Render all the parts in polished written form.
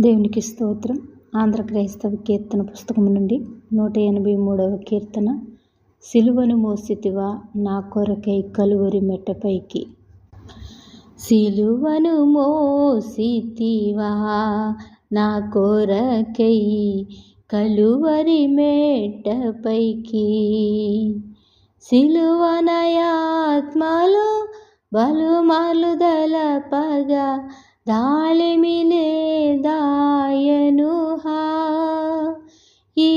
దేవునికి స్తోత్రం. ఆంధ్ర క్రైస్తవ కీర్తన పుస్తకం నుండి 183వ కీర్తన. సిలువను మోసితివా నా కొరకై కలువరి మెట్టపైకి. సిలువను మోసితివా నా కొరకై కలువరి మెట్టపైకి. సిలువనయాత్మలో బలుమాలు దలపగా దాళిమిలే దాయనుహా. ఈ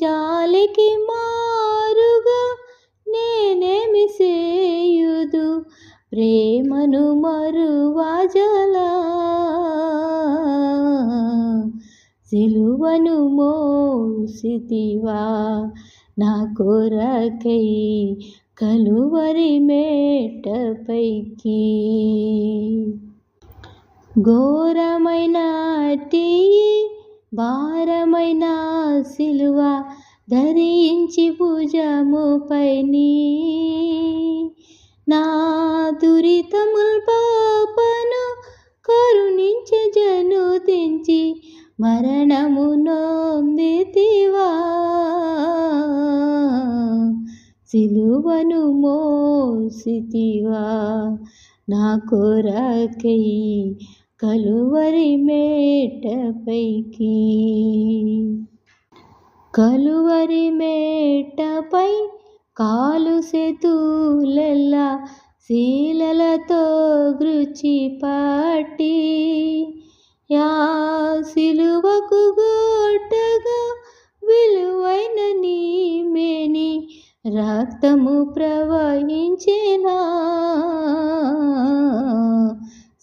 జాలికి మారుగా నేనేమి సేయుదు, ప్రేమను మరువజలా. సిలువను మోసితివా నా కొరకై కలువరి మెట్టపైకి. ఘోరమైనటి భారమైన సిలువ ధరించి భుజముపైని నా దురితముల్ పాపను కరుణించి జనుదించి మరణము నొందితివా. సిలువను మోసితివా నా కొరకై కలువరి మెట్టపైకి. కలువరి మెట్టపై కాలు చేతులెల్లా శీలలతో గృచి పట్టి యా సిలువకు గొట్టగా విలువైన నీ మేని రక్తము ప్రవహించెనా.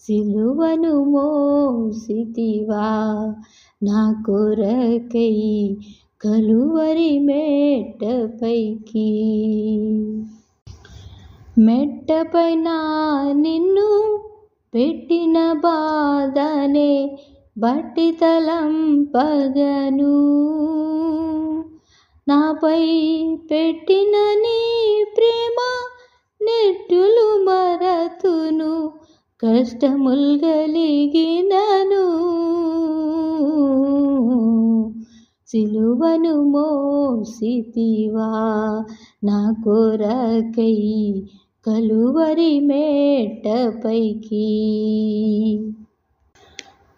సిలువను మోసితివా నా కొరకై కలువరి మెట్టపైకి. మెట్టపైన నిన్ను పెట్టిన బాధనే బట్టి తలంపగను, నాపై పెట్టిన నీ ప్రేమ నెట్టులు మరతును, కష్టముల్ గలిగినను. సిలువను మోసితివా నా కొరకై కలువరి మెట్టపైకి.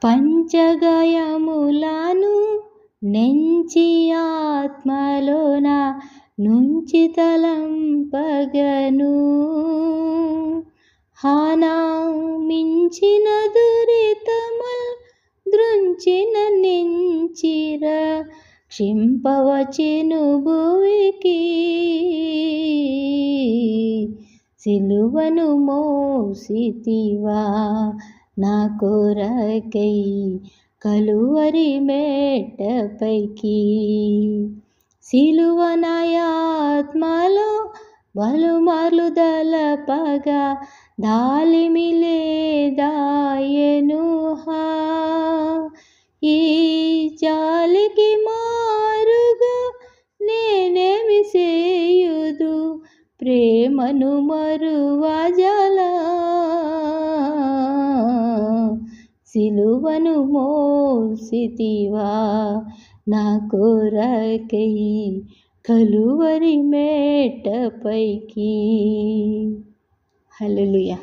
పంచగాయములను నెంచి ఆత్మలోన నుంచి తలంపగను, హానా మించిన దురితముల్ దృంచిన నెంచిర క్షింపవచెను భువికి. సిలువను మోసితివా నా కొరకై కలువరి మెట్టపైకి. సిలువనయాత్మలో బలుమార్లు దలపగా దాళిమిలే దాయనుహా. ఈ జాలికి మారుగా నేనేమి సేయుదు, ప్రేమను మరువజలా. సిలువను మోసితివా నా కొరకై కలువరి మెట్టపైకి. హల్లెలూయా.